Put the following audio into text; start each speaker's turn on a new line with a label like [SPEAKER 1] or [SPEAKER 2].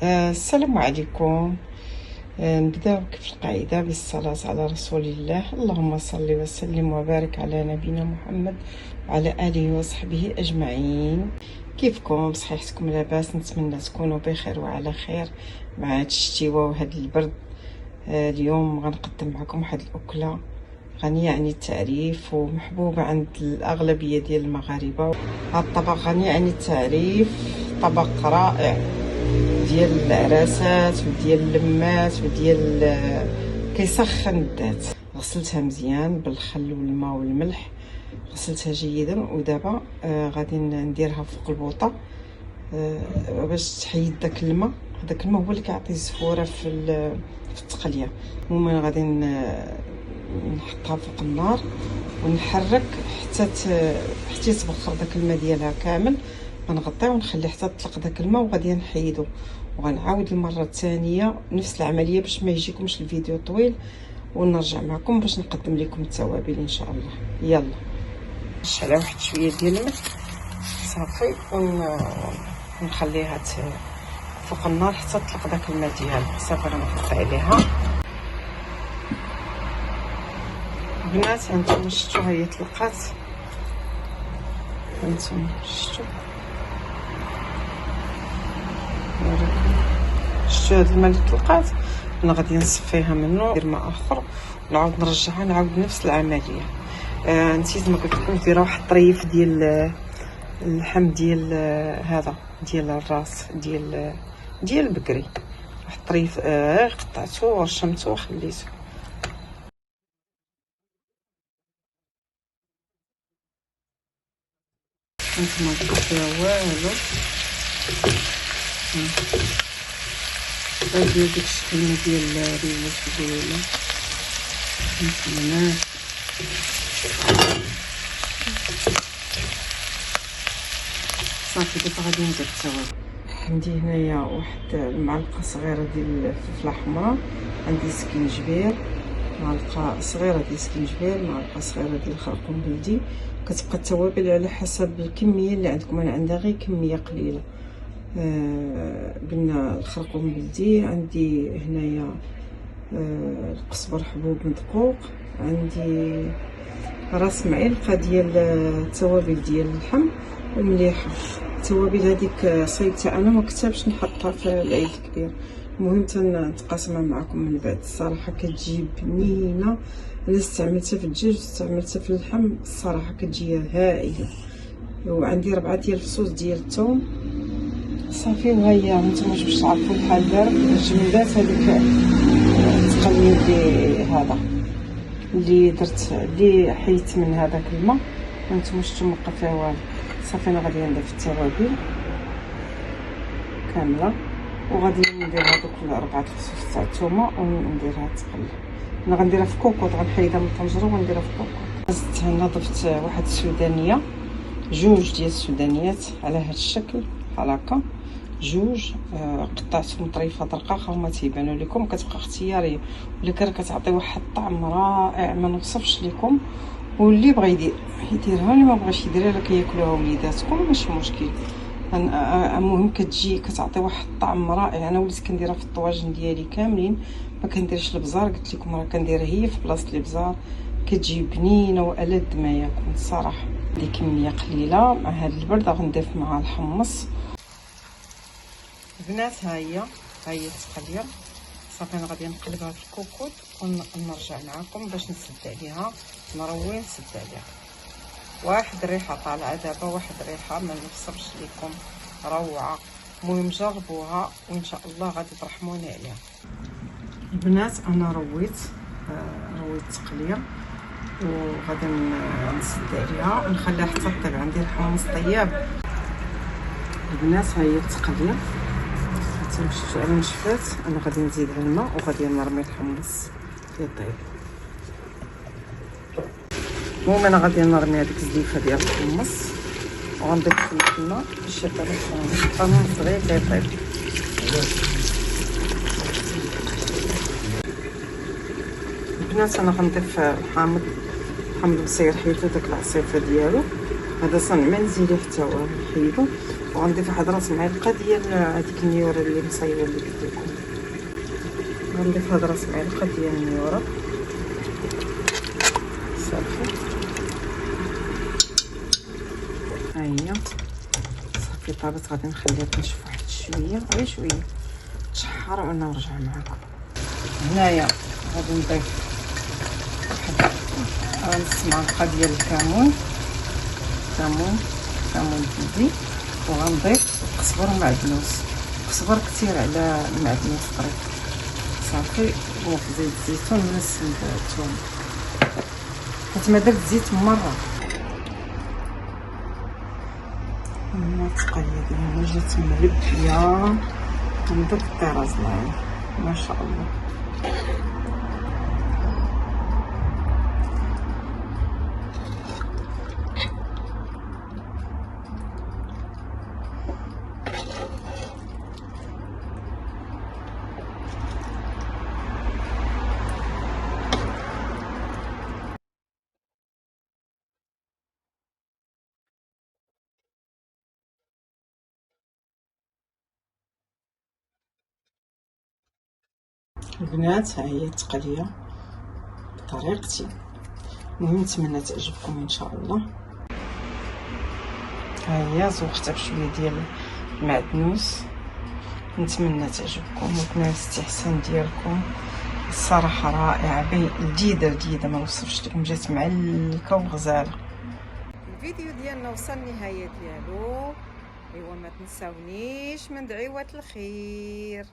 [SPEAKER 1] السلام عليكم. نبداو كيف القاعده بالصلاه على رسول الله. اللهم صل وسلم وبارك على نبينا محمد وعلى اله وصحبه اجمعين. كيفكم؟ صحيحتكم لاباس؟ نتمنى تكونوا بخير وعلى خير مع هاد الشتيوه وهاد البرد. اليوم غنقدم معكم واحد الاكله غنيه عن التعريف ومحبوبه عند الاغلبيه ديال المغاربه. هاد الطبق غني عن التعريف، طبق رائع ديال العراسات وديال اللمات وديال كيسخن الذات. غسلتها مزيان بالخل والماء والملح، غسلتها جيدا، ودابا غادي نديرها فوق البوطه باش تحيد داك الماء. هذاك الماء هو اللي كيعطي الزفوره في التقليه. المهم غادي نحطها فوق النار ونحرك حتى يتبخر داك الماء ديالها كامل. غنغطيه ونخليه حتى تطلق داك الماء وغادي نحيدو، وغنعاود المره الثانيه نفس العمليه باش ما يجيكمش الفيديو طويل، ونرجع معكم باش نقدم لكم التوابل ان شاء الله. يلا نشعل واحد شويه ديال الملح صافي ونخليها فوق النار حتى تطلق داك الماء ديالها. صافي غنحط عليها بنات. هانتوما شفتوا هي طلقات، هانتوما شفتوا هاد الماء اللي طلقات. انا غادي نصفيها منه ندير ماء اخر ونعاود نرجعها نعاود نفس العمليه. نسيت ما قلت لكم ديروا واحد الطريف ديال اللحم ديال هذا ديال الراس ديال البقري، واحد الطريف قطعته ورشمته وخليته. نتوما كتبقاو والو غادي ديك الشكل ديال الريش ديالها نتمنى. صافي دابا غادي ندير التوابل. عندي هنايا واحد المعلقه صغيره ديال الفلفله حمراء، عندي سكينجبير، معلقه صغيره ديال سكينجبير، معلقه صغيره ديال الخرقوم بلدي. كتبقى التوابل على حسب الكميه اللي عندكم. انا عندها غير كميه قليله. قلنا الخرقوم بلدي، عندي هنايا القزبر حبوب مدقوق، عندي راس معلقه ديال التوابل ديال اللحم ومليحه. التوابل هذيك صيدتها انا ما كتبش نحطها في العيد الكبير. المهم تنتقاسمها معكم من بعد. الصراحه كتجي بنينه. انا استعملتها في الدجاج واستعملتها في اللحم، الصراحه كتجي هائله. وعندي 4 ديال الفصوص ديال الثوم. صافي وهي هانتوما باش تعرفوا الحال دار الجميلات. هذيك التقليه اللي هذا اللي درت اللي حيت من هذاك الماء، هانتوما شفتوا مابقى فيها والو. صافي انا غادي نضيف التوابل كامله وغادي ندير هذوك 4 فصوص تاع الثومه ونديرها تقلى. انا غنديرها في كوكوط، غنحيدها من الطنجره ونديرها في كوكوط. زدت هنا ضفت واحد السودانيه، 2 ديال السودانيات على هذا الشكل بحال هكا، 2 قطعتهم طريفه رقاقه هما تيبانوا لكم. كتبقى اختياريه ولكن كتعطي واحد الطعم رائع ما نوصفش لكم. واللي بغى يديرها، اللي ما بغاش يديرها راه كياكلوها وليداتكم ماشي مشكل. المهم كتجي كتعطي واحد الطعم رائع. انا وليت كنديرها في الطواجن ديالي كاملين، ما كنديرش البزار. قلت لكم راه كنديرها هي في بلاصه البزار، كتجي بنينه والذ ما يكون الصراحه. دي كميه قليله مع هاد البرد غنضيف معها الحمص. بنات ها هي التقليه. صافي انا غادي نقلبها في الكوكوط ونرجع معكم باش نسد عليها، نروي نسد عليها. واحد الريحه طالعه دابا، واحد الريحه ما نوصفش لكم، روعه. المهم جربوها وان شاء الله غادي ترحموني عليها. البنات انا رويت التقليه وغادي نسد عليها ونخليها حتى طيب. عندي الحمص طياب. البنات ها هي التقليه شفتوا انا نشفات. انا غادي نزيد على الماء وغادي نرمي الحمص يطيب. المهم انا غادي نرمي هذيك الزليفه ديال الحمص وغنضيف في الماء باش يطيب الحمص غير كيطيب. البنات انا غنضيف حامض بصير حيت داك العصيفه ديالو هذا صنع منزلي حتى هو نحيدو، وغنضيف واحد راس معلقه ديال هذيك النيوره اللي مصايبه اللي قلت لكم. غنضيف هاد راس معلقه ديال النيوره صافي. ها هي صافي طابت. غادي نخليها تنشف واحد شويه، غير شويه تشحر ونرجع معكم. هنايا غادي نضيف واحد نص معلقه ديال الكمون بلدي، وغنضيف القزبر ومعدنوس. القزبر كثير على المعدنوس قريب صافي. وفي زيت الزيتون ونص الثوم حيت ما درت زيت مره. التقليه ديالنا جات ملبيه ندير الطراز معايا ما شاء الله. البنات ها هي التقليه بطريقتي. المهم نتمنى تعجبكم ان شاء الله. ها هي زوقتها بشويه ديال المعدنوس، نتمنى تعجبكم وتنال الاستحسان ديالكم. الصراحه رائعه جديده ما وصفتش لكم، جات معلكه وغزاله. الفيديو ديالنا وصل النهايه ديالو. ايوا ما تنساونيش من دعوات الخير.